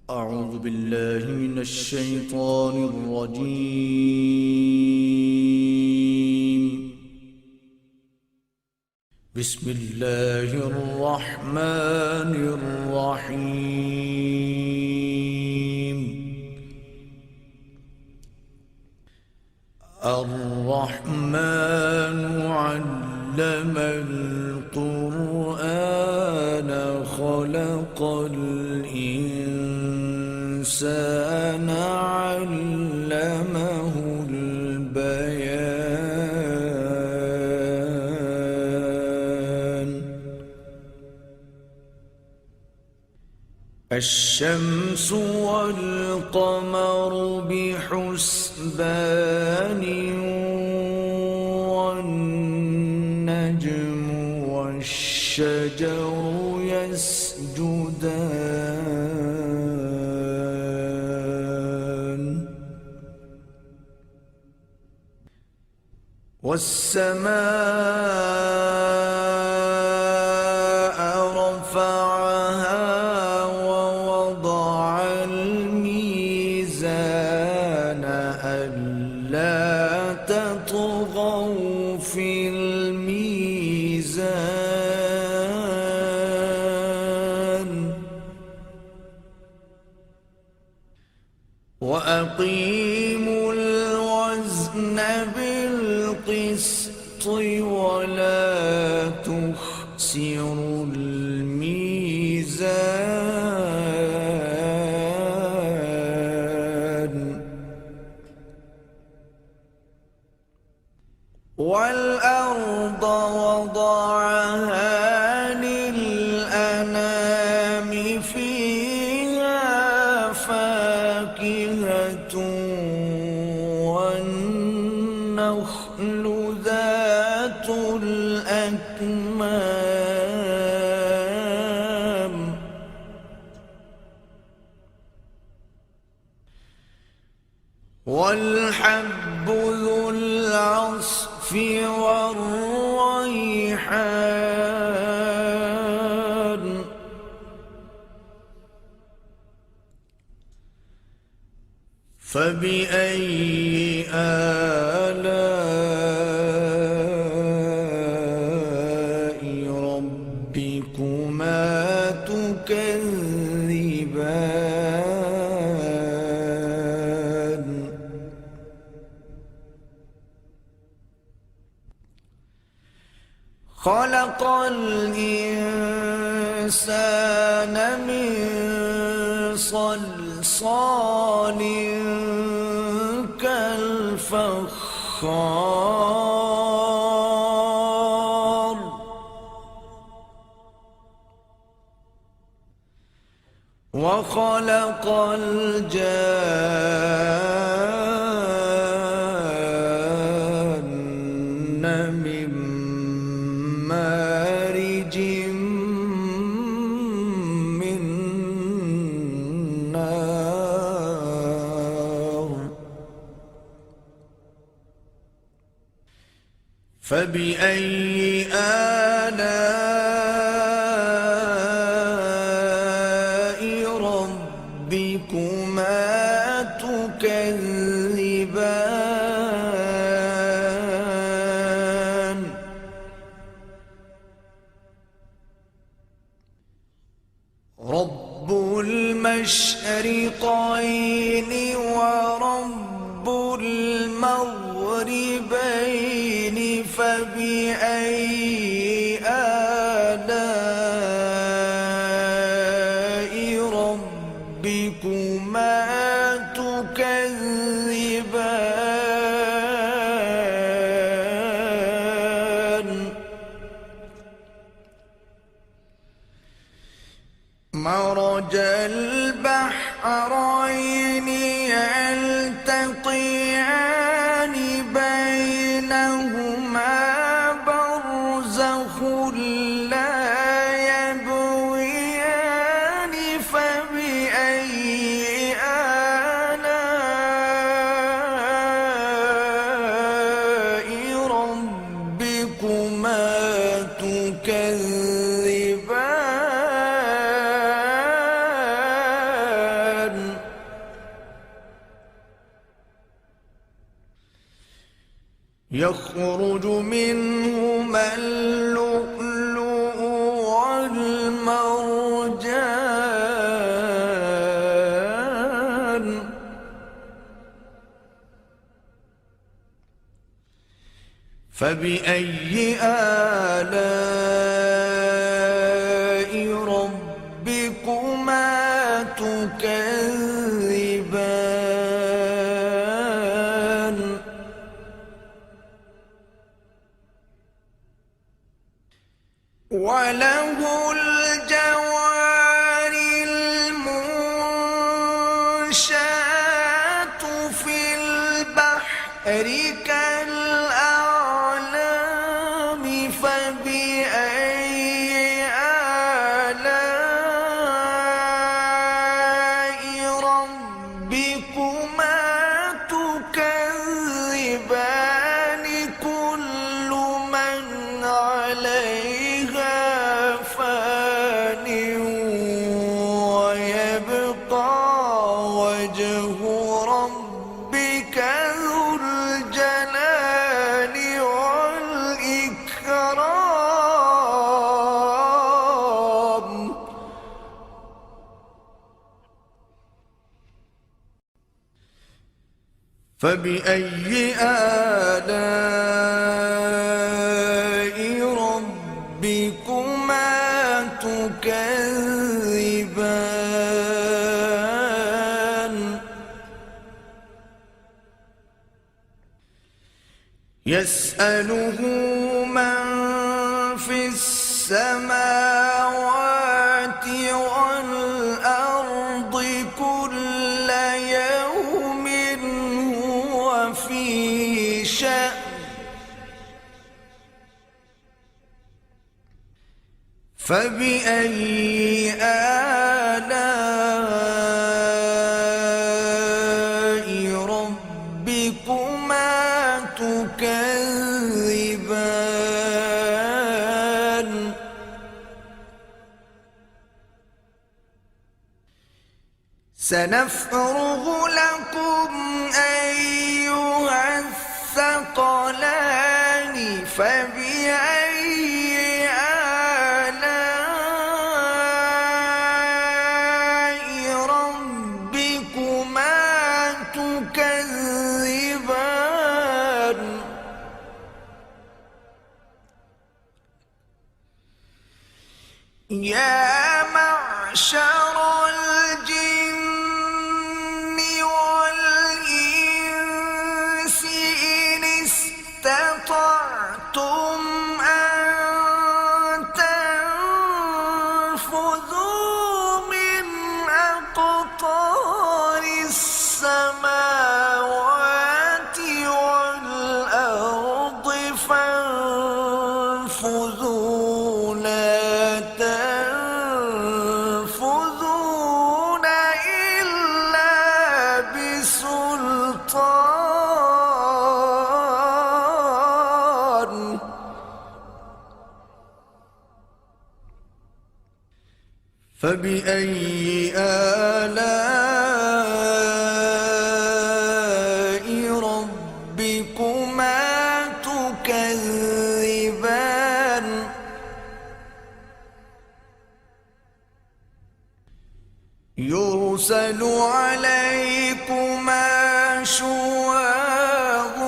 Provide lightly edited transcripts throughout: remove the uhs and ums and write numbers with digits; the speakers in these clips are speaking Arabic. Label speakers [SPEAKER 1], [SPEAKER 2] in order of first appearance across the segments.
[SPEAKER 1] أعوذ بالله من الشيطان الرجيم. بسم الله الرحمن الرحيم. الرحمن علم القرآن خلق الإنسان علمه البيان. الشمس والقمر بحسبان والنجم والشجر يسجدان والسماء رفعها ووضع الميزان ألا تطغوا في الميزان وأقيموا الوزن بالقسط ولا تخسروا الميزان والأرض وضعها للأنام فيها فاكهة والنخل ذات الأكمام والحب ذو العصف والريحان فبأي آلاء ربكما تكذبان خلق الإنسان من صلصال كالفخار وخلق الجان من مارج من نار فبأي آلاء ربكما تكذبان رب المشرقين ورب المغربين فبأي آلاء ربكما تكذبان مرج البحرين يلتقيان بينهما برزخ لا يبغيان فبأي آلاء ربكما تكذبان فبأيهما اللؤلؤ والمرجان فبأي آلاء ربكما تكذبان وله الجوار المنشآت في البحر كالأعلام فبأي آلاء ربكما تكذبان كل من عليها فان ويبقى وجه ربك ذو الجلال والإكرام فبأي آلاء ربكما تكذبان يسأله من في السماوات والأرض كل يوم هو في شأن فبأي آلاء ربكما تكذبان سنفرغ لكم أيها الثقلان فبأي آلاء ربكما تكذبان يا معشر الجن والإنس إن استطعتم أن تنفذوا من أقطار السماوات والأرض فانفذوا لا تنفذون إلا بسلطان فبأي آلاء ربكما تكذبان يرسل عليكما شواظ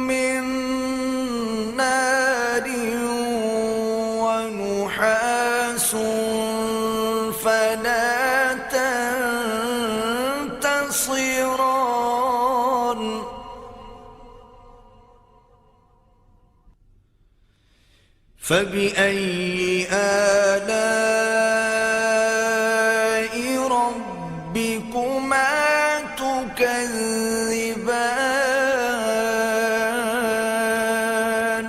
[SPEAKER 1] من نار ونحاس فلا تنتصران فبأي آلاء ربكما تكذبان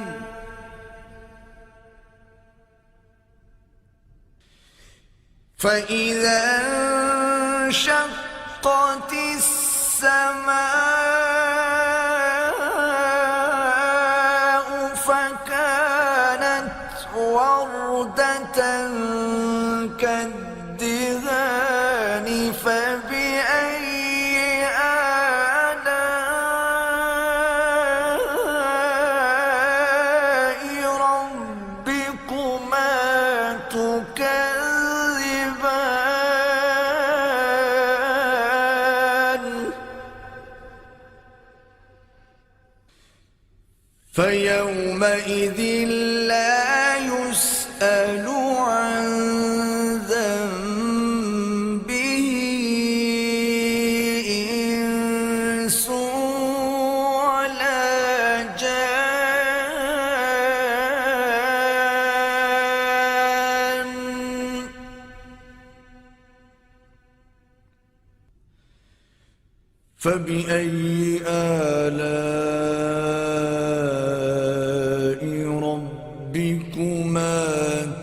[SPEAKER 1] فإذا انشقت السماء فكانت وردة كالدهان فبأي آلاء فيومئذ لا يسأل عن ذنبه إنس ولا جان. فبأي آلاء ربكما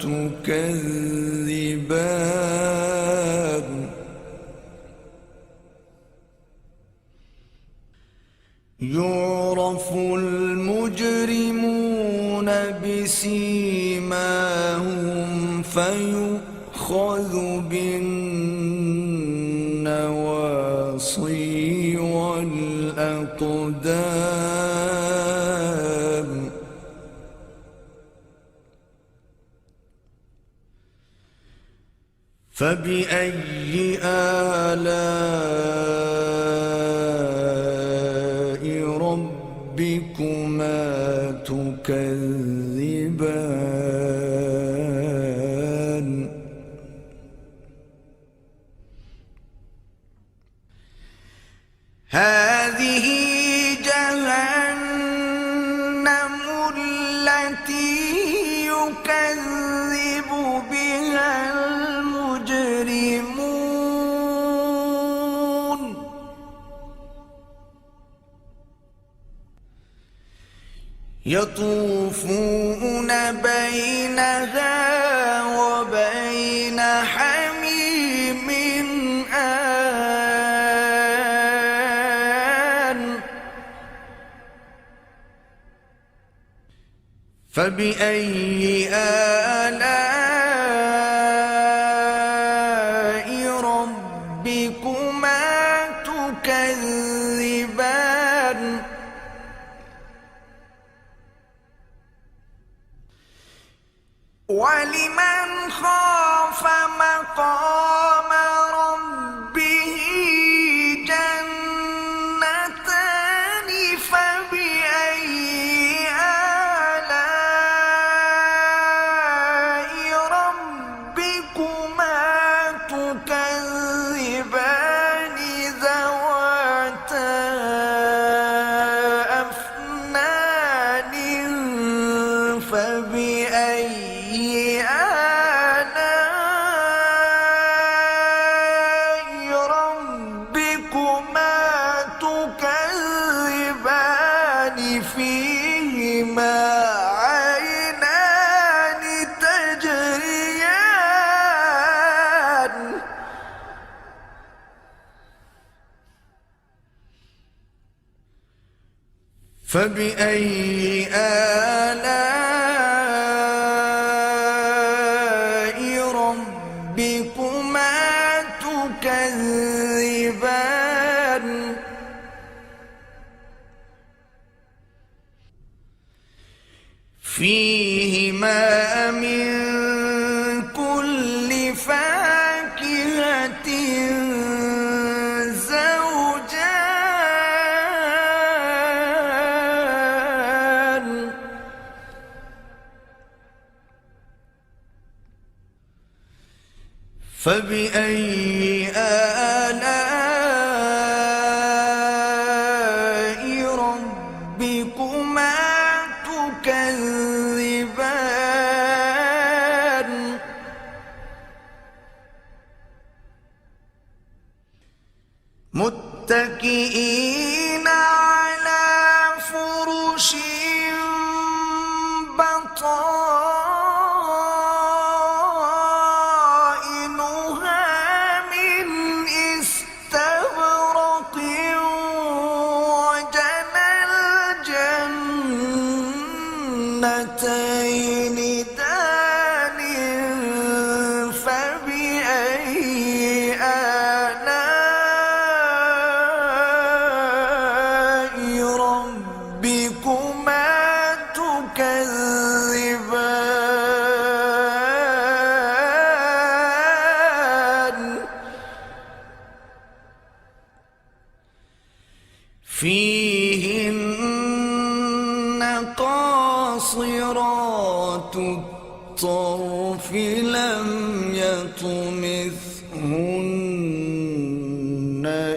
[SPEAKER 1] تكذبان. يعرف المجرمون بسيماهم فيؤخذ بالنواصي والأقدام. فبأي آلاء ربكما تكذبان. هذه جهنم التي يكذب بها المجرمون. يطوفون بينها وبين حميم آن. فبأي آلاء ربكما تكذبان. ولمن خاف مقام ربه جنتان. فبأي آلاء ربكما تكذبان ذواتا أفنان. فبأي آلاء ربكما تكذبان فيهما عينان تجريان. فبأي آلاء ربكما تكذبان. فيهما من كل فاكهة زوجان. فبأي آلاء ربكما تكذبان. متكئين على فرش بطائنها من استبرق. وجنى الجنتين دان. فبأي آلاء ربكما تكذبان. فيهن
[SPEAKER 2] قاصرات الطرف لم يطمثهن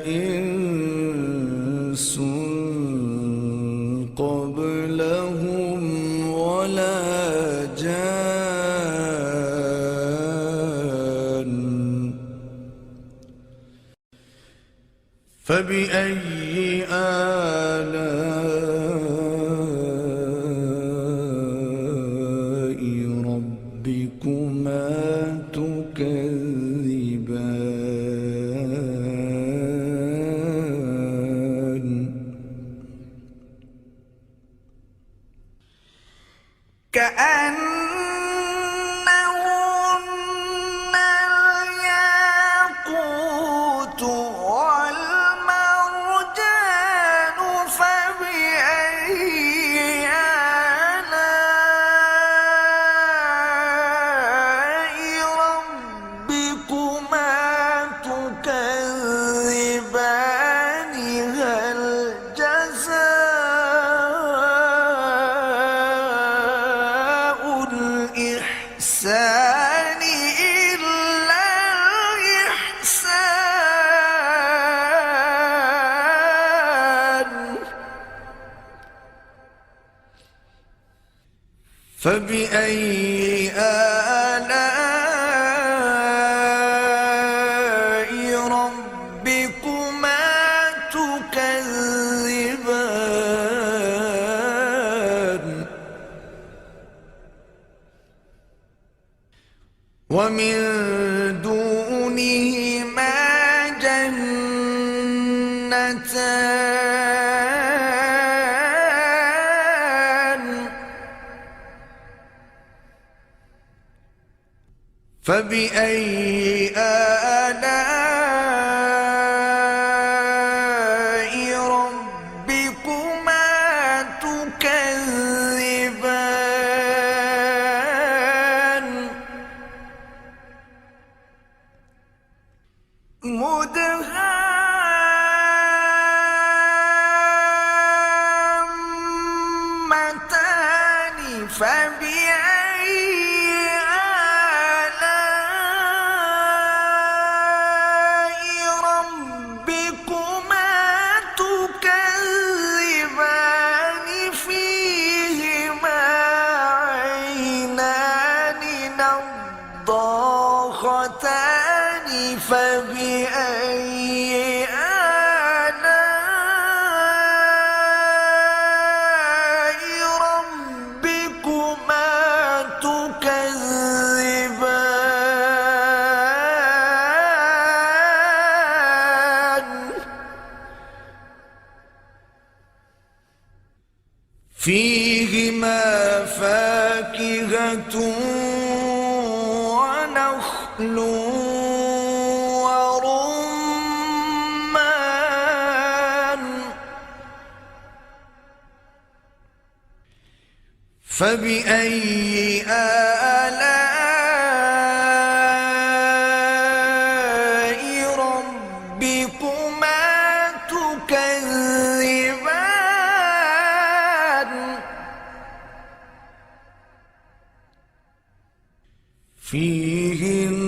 [SPEAKER 2] إنس قبلهم ولا جان فبأي آلاء ربكما تكذبان
[SPEAKER 1] كأنهن الياقوت والمرجان فبأي آلاء ربكما تكذبان هل جزاء الإحسان إلا الإحسان فبأي آلاء ربكما تكذبان ومن دونهما جنتان فبأي آلاء ربكما تكذبان مدهامتان فبأي آلاء ربكما تكذبان فيهما عينان نضاختان فبأي آلاء ربكما تكذبان فيهما فاكهة ونخل ورمان فبأي آلاء ربكما تكذبان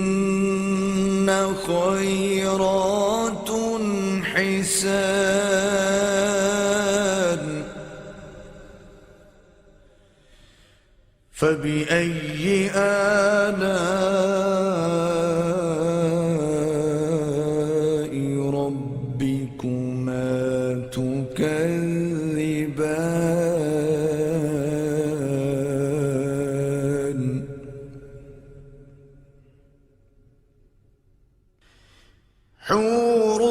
[SPEAKER 1] فيهن خيرات حسان فبأي آلاء ربكما تكذبان حور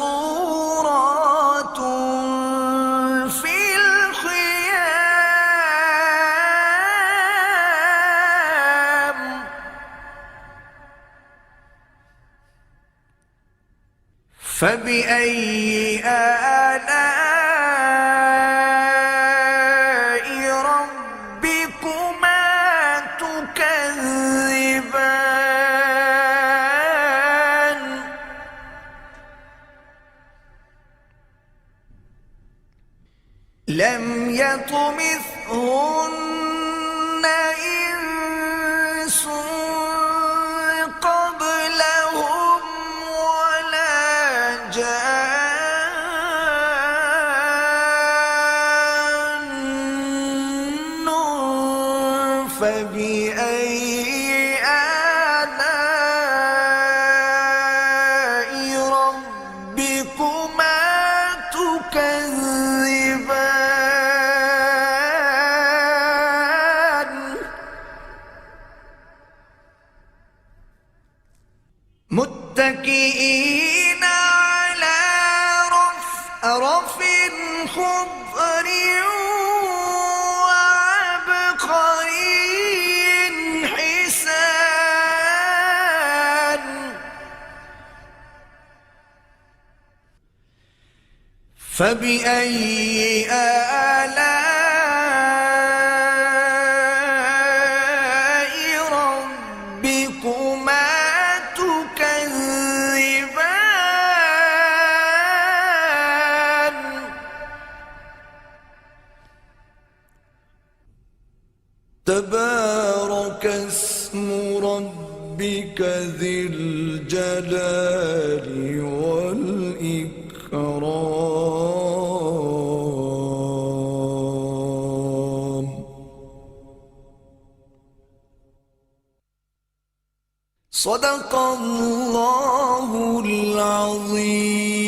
[SPEAKER 1] مقصورات في الخيام فبأي آلاء ربكما تكذبان لم يطمثهن فبأي آلاء ربكما تكذبان متكئين على رفرف خضر وعبقري حسان فبأي آلاء ربكما تكذبان
[SPEAKER 2] تبارك اسم ربك ذي الجلال والإكرام
[SPEAKER 1] صدق الله العظيم.